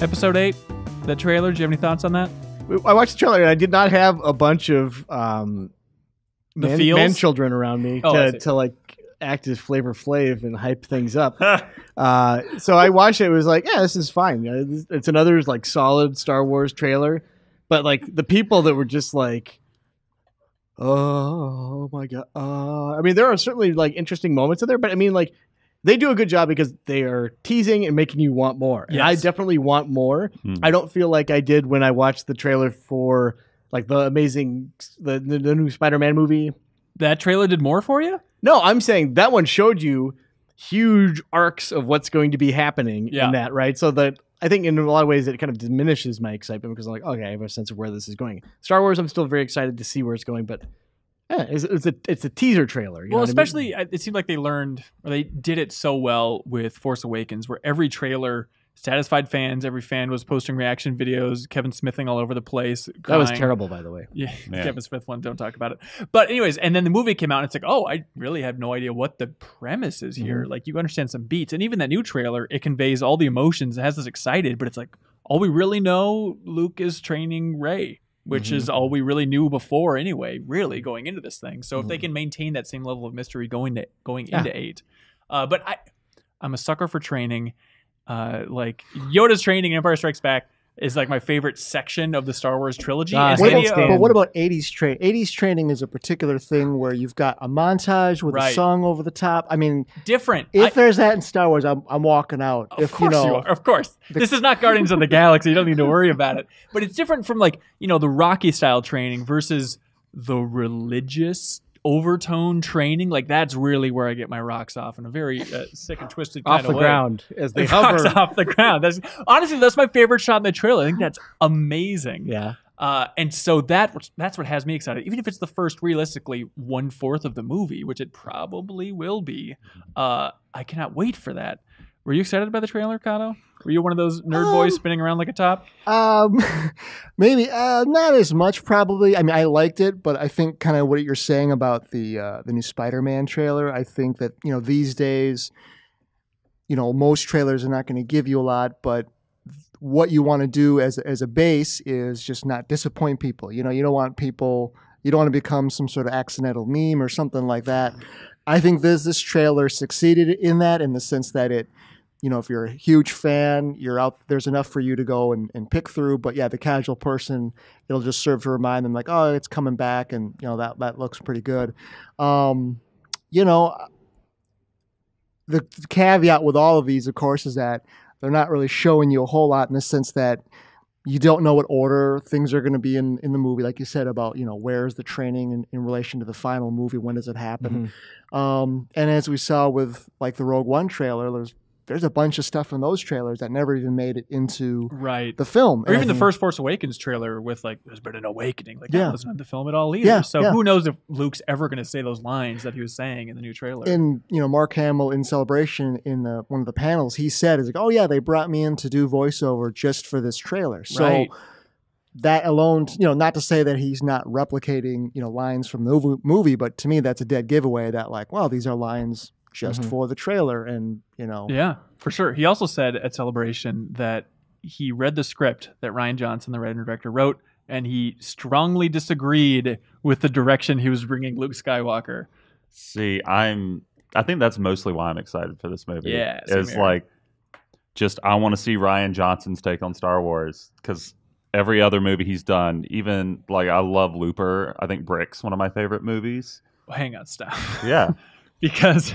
Episode 8, the trailer. Do you have any thoughts on that? I watched the trailer and I did not have a bunch of man children around me to like act as Flavor Flav and hype things up. So I watched it. It was like, yeah, this is fine. It's another like solid Star Wars trailer. But like the people that were just like, oh my God. I mean, there are certainly like interesting moments in there, but I mean, like they do a good job because they are teasing and making you want more. Yes. And I definitely want more. I don't feel like I did when I watched the trailer for like the new Spider-Man movie. That trailer did more for you? No, I'm saying that one showed you huge arcs of what's going to be happening in that, right? So that I think in a lot of ways it kind of diminishes my excitement because I'm like, okay, I have a sense of where this is going. Star Wars, I'm still very excited to see where it's going, but it's a teaser trailer. You know especially I mean? It seemed like they learned, or they did it so well with Force Awakens, where every trailer satisfied fans. Every fan was posting reaction videos, Kevin Smithing all over the place. Crying. That was terrible, by the way. Yeah, Kevin Smith one, don't talk about it. But anyways, and then the movie came out and it's like, oh, I really have no idea what the premise is here. Like you understand some beats. And even that new trailer, it conveys all the emotions. It has us excited, but it's like, all we really know, Luke is training Rey, which is all we really knew before anyway, really going into this thing. So if they can maintain that same level of mystery going into 8. But I'm a sucker for training. Like Yoda's training in Empire Strikes Back is like my favorite section of the Star Wars trilogy. But what about 80s training? 80s training is a particular thing where you've got a montage with a song over the top. I mean, different. If there's that in Star Wars, I'm walking out. Of course you are. Of course. This is not Guardians of the Galaxy. You don't need to worry about it. But it's different from like, the Rocky style training versus the religious overtone training. Like that's really where I get my rocks off in a very sick and twisted kind of way. Off the ground as they hover. Rocks off the ground. Honestly, that's my favorite shot in the trailer. I think that's amazing. Yeah. And so that's what has me excited. Even if it's the first, realistically, 1/4 of the movie, which it probably will be, I cannot wait for that. Were you excited by the trailer, Kato? Were you one of those nerd boys spinning around like a top? Maybe not as much. Probably. I mean, I liked it, but I think kind of what you're saying about the new Spider-Man trailer. I think that these days, most trailers are not going to give you a lot, but what you want to do as a base is just not disappoint people. You don't want people. You don't want to become some sort of accidental meme or something like that. I think this trailer succeeded in that, in the sense that it. If you're a huge fan, you're out. There's enough for you to go and pick through. But yeah, the casual person, it'll just serve to remind them, like, oh, it's coming back, and that looks pretty good. The caveat with all of these, of course, is that they're not really showing you a whole lot, in the sense that you don't know what order things are going to be in the movie, like you said about where's the training in relation to the final movie, when does it happen? And as we saw with like the Rogue One trailer, there's a bunch of stuff in those trailers that never even made it into the film. Or even the first Force Awakens trailer with like, there's been an awakening. Like that wasn't in the film at all either. Who knows if Luke's ever going to say those lines that he was saying in the new trailer. And, Mark Hamill in Celebration in one of the panels, he said, is like, oh yeah, they brought me in to do voiceover just for this trailer. So that alone, not to say that he's not replicating, lines from the movie, but to me, that's a dead giveaway that like, well, these are lines just for the trailer. And yeah, for sure. He also said at Celebration that he read the script that Rian Johnson, the writer and director, wrote, and he strongly disagreed with the direction he was bringing Luke Skywalker. See, I think that's mostly why I'm excited for this movie. Yeah, it's like I want to see Rian Johnson's take on Star Wars, because every other movie he's done, even like I love Looper. I think Brick's one of my favorite movies. Well, hang on, stop. Yeah. Because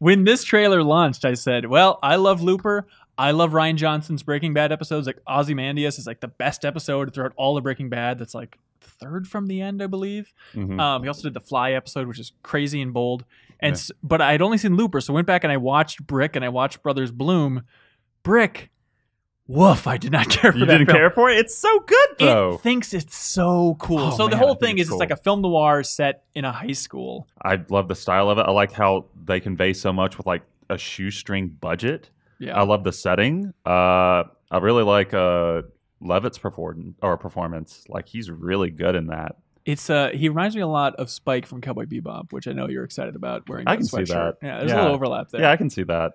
when this trailer launched, I said, well, I love Looper. I love Rian Johnson's Breaking Bad episodes. Like Ozymandias is like the best episode throughout all of Breaking Bad. That's like the third from the end, I believe. He also did the Fly episode, which is crazy and bold. And but I'd only seen Looper, so I went back and I watched Brick and I watched Brothers Bloom. Brick, woof, I did not care for that film. You didn't care for it? It's so good, though. It thinks it's so cool. The whole thing is it's like a film noir set in a high school. I love the style of it. I like how they convey so much with like a shoestring budget. Yeah. I love the setting. I really like Levitt's performance. Like he's really good in that. He reminds me a lot of Spike from Cowboy Bebop, which I know you're excited about wearing. I can see that. Yeah, there's a little overlap there. Yeah, I can see that.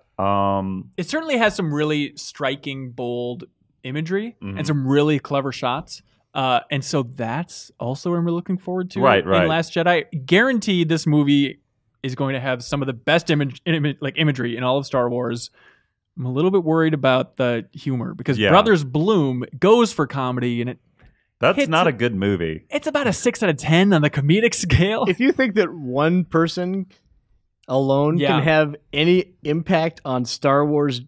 It certainly has some really striking, bold imagery and some really clever shots. And so that's also what we're looking forward to right. in Last Jedi. Guaranteed this movie is going to have some of the best imagery in all of Star Wars. I'm a little bit worried about the humor because Brothers Bloom goes for comedy and that's not a good movie. It's about a 6 out of 10 on the comedic scale. If you think that one person alone can have any impact on Star Wars,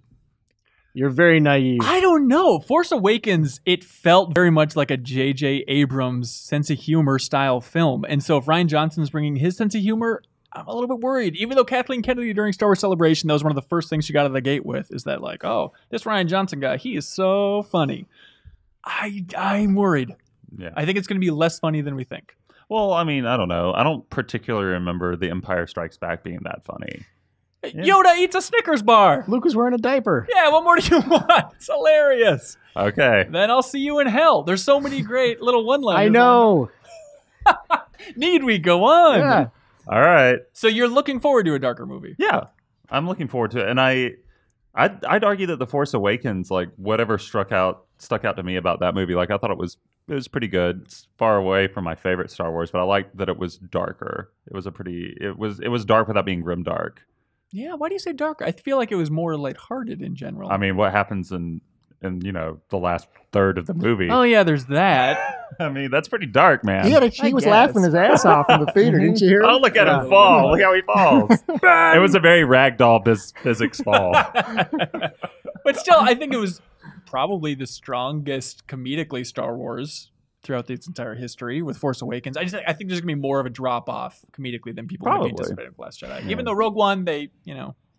you're very naive. I don't know. Force Awakens, it felt very much like a J.J. Abrams sense of humor style film. And so if Rian Johnson's bringing his sense of humor, I'm a little bit worried. Even though Kathleen Kennedy during Star Wars Celebration, that was one of the first things she got out of the gate with, is that like, oh, this Rian Johnson guy, he is so funny. I'm worried. Yeah. I think it's going to be less funny than we think. Well, I mean, I don't know. I don't particularly remember The Empire Strikes Back being that funny. Yoda eats a Snickers bar. Luke was wearing a diaper. Yeah, what more do you want? It's hilarious. Okay. Then I'll see you in hell. There's so many great little one-liners. I know. Need we go on? Yeah. All right. So you're looking forward to a darker movie? Yeah, I'm looking forward to it. And I'd argue that The Force Awakens, like whatever stuck out to me about that movie, like I thought it was pretty good. It's far away from my favorite Star Wars, but I liked that it was darker. It was dark without being grim dark. Yeah, why do you say darker? I feel like it was more lighthearted in general. I mean, what happens in the last third of the movie? Oh yeah, there's that. I mean, that's pretty dark, man. He was laughing his ass off in the theater, didn't you hear him? Oh, look at him fall. Look how he falls. It was a very ragdoll physics fall. But still, I think it was probably the strongest comedically Star Wars throughout its entire history with Force Awakens. I think there's going to be more of a drop-off comedically than people would be anticipating with Last Jedi. Yeah. Even though Rogue One, they,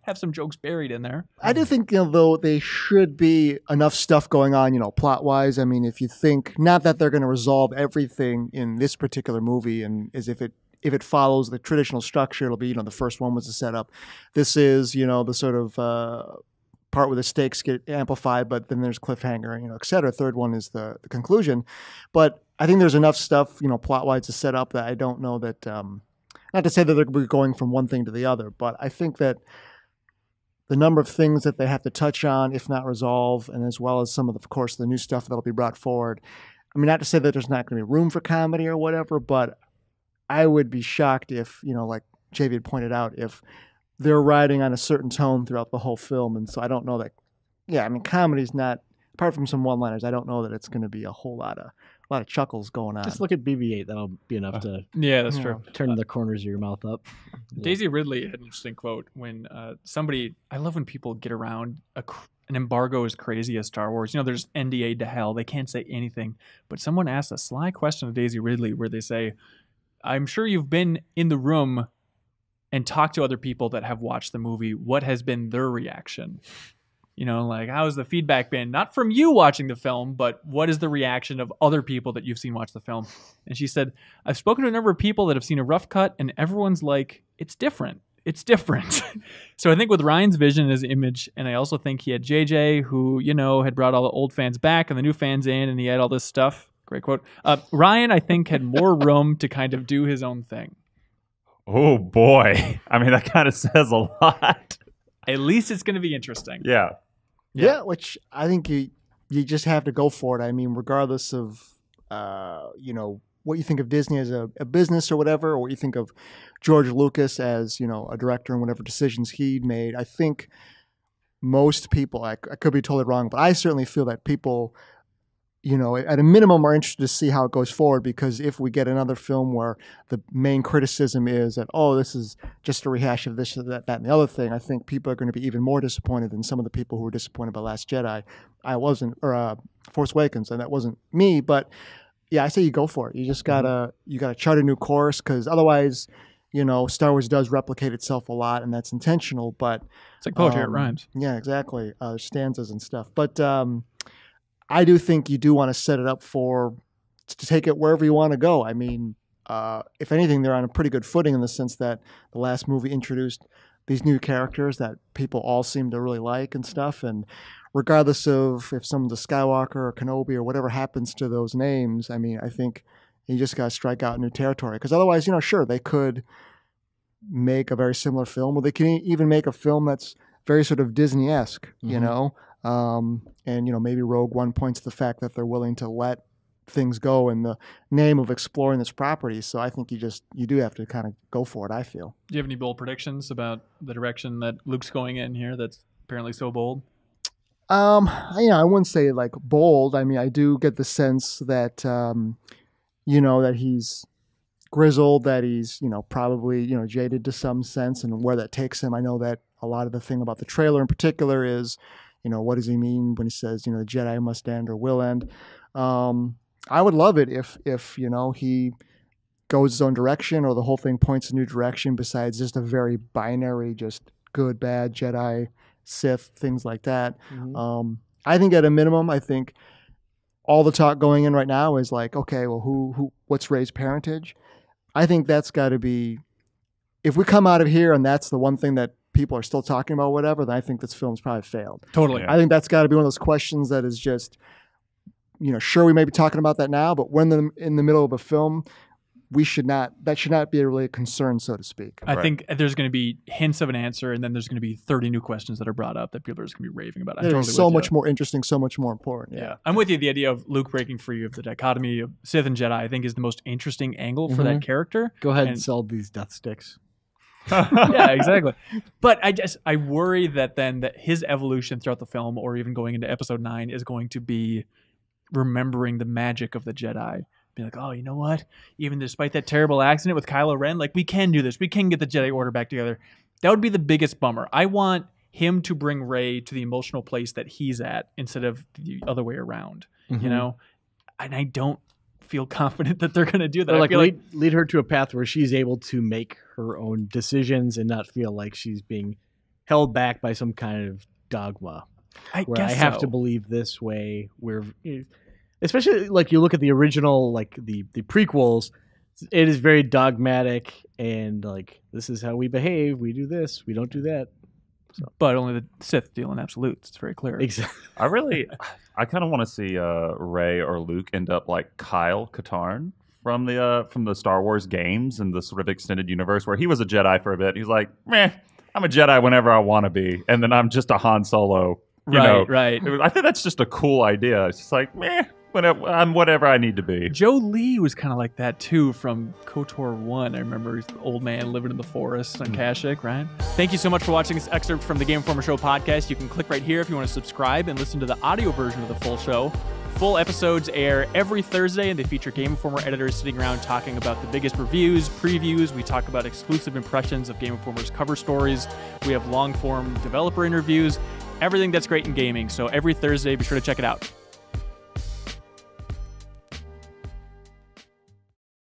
have some jokes buried in there. I do think, though, they should be enough stuff going on, plot-wise. I mean, if you think, not that they're going to resolve everything in this particular movie, and as if it follows the traditional structure, it'll be, the first one was the setup. This is, the sort of part where the stakes get amplified, but then there's cliffhanger, et cetera. Third one is the conclusion. But I think there's enough stuff, plot-wise to set up that I don't know that, not to say that they're going from one thing to the other, but I think that the number of things that they have to touch on, if not resolve, and as well as some of course, the new stuff that'll be brought forward. I mean, not to say that there's not going to be room for comedy or whatever, but I would be shocked if, like Javy had pointed out, if they're riding on a certain tone throughout the whole film. And so I don't know that, comedy's not, apart from some one-liners, I don't know that it's going to be a whole lot of chuckles going on. Just look at BB-8. That'll be enough to that's true. Turn the corners of your mouth up. Daisy Ridley had an interesting quote when I love when people get around an embargo as crazy as Star Wars. There's NDA to hell. They can't say anything. But someone asked a sly question of Daisy Ridley where they say, I'm sure you've been in the room and talked to other people that have watched the movie. What has been their reaction? How's the feedback been? Not from you watching the film, but what is the reaction of other people that you've seen watch the film? And she said, I've spoken to a number of people that have seen a rough cut, and everyone's like, it's different. It's different. So I think with Ryan's vision and his image, and I also think he had JJ, who, had brought all the old fans back and the new fans in, and he had all this stuff. Great quote. Ryan, I think, had more room to kind of do his own thing. Oh, boy. I mean, that kind of says a lot. At least it's going to be interesting. Yeah. Yeah, which I think you just have to go for it. I mean, regardless of, what you think of Disney as a business or whatever, or what you think of George Lucas as, a director and whatever decisions he made, I think most people, I could be totally wrong, but I certainly feel that people, at a minimum are interested to see how it goes forward, because if we get another film where the main criticism is that, this is just a rehash of this, that, and the other thing, I think people are going to be even more disappointed than some of the people who were disappointed by Last Jedi. Force Awakens, and that wasn't me, but yeah, I say you go for it. You just gotta chart a new course, because otherwise, Star Wars does replicate itself a lot, and that's intentional. But it's like poetry; it rhymes. Yeah, exactly. Stanzas and stuff. But I do think you do want to set it up to take it wherever you want to go. I mean, if anything, they're on a pretty good footing in the sense that the last movie introduced these new characters that people all seem to really like and stuff. And regardless of if someone's a Skywalker or Kenobi or whatever happens to those names, I mean, I think you just got to strike out new territory. Because otherwise, sure, they could make a very similar film, or they can even make a film that's very sort of Disney-esque, And, maybe Rogue One points to the fact that they're willing to let things go in the name of exploring this property. So I think you do have to kind of go for it, I feel. Do you have any bold predictions about the direction that Luke's going in here that's apparently so bold? I wouldn't say like bold. I mean, I do get the sense that, that he's grizzled, that he's, probably, jaded to some sense, and where that takes him. I know that a lot of the thing about the trailer in particular is, what does he mean when he says, the Jedi must end or will end? I would love it if he goes his own direction, or the whole thing points a new direction besides just a very binary, just good, bad, Jedi, Sith, things like that. Mm-hmm. I think at a minimum, all the talk going in right now is like, okay, well, what's Rey's parentage? I think that's got to be, if we come out of here and that's the one thing that people are still talking about, whatever, then I think this film's probably failed. Totally. I think that's got to be one of those questions that is just, sure, we may be talking about that now, but when in the middle of a film, that should not be really a concern, so to speak. I think there's going to be hints of an answer, and then there's going to be 30 new questions that are brought up that people are just going to be raving about. It's so much more interesting, so much more important. Yeah. I'm with you. The idea of Luke breaking free of the dichotomy of Sith and Jedi, I think, is the most interesting angle for that character. Go ahead and sell these death sticks. Yeah, exactly. But I worry that then that his evolution throughout the film, or even going into Episode 9, is going to be remembering the magic of the Jedi. Be like, oh, you know what? Even despite that terrible accident with Kylo Ren, like, we can do this. We can get the Jedi Order back together. That would be the biggest bummer. I want him to bring Rey to the emotional place that he's at instead of the other way around, And I don't feel confident that they're going to do that. Or like lead her to a path where she's able to make her own decisions and not feel like she's being held back by some kind of dogma. I have to believe this way. Especially like you look at the original, like the prequels, it is very dogmatic and like, this is how we behave. We do this. We don't do that. So. But only the Sith deal in absolutes. It's very clear. Exactly. I kind of want to see Rey or Luke end up like Kyle Katarn from the Star Wars games and the sort of extended universe, where he was a Jedi for a bit. He's like, meh, I'm a Jedi whenever I want to be, and then I'm just a Han Solo. Right. I think that's just a cool idea. It's just like, meh, I'm whatever I need to be. Joe Lee was kind of like that too from KOTOR 1. I remember he's the old man living in the forest on Kashyyyk, right? Thank you so much for watching this excerpt from the Game Informer Show podcast. You can click right here if you want to subscribe and listen to the audio version of the full show. Full episodes air every Thursday, and they feature Game Informer editors sitting around talking about the biggest reviews, previews. We talk about exclusive impressions of Game Informer's cover stories. We have long-form developer interviews, everything that's great in gaming. So every Thursday, be sure to check it out.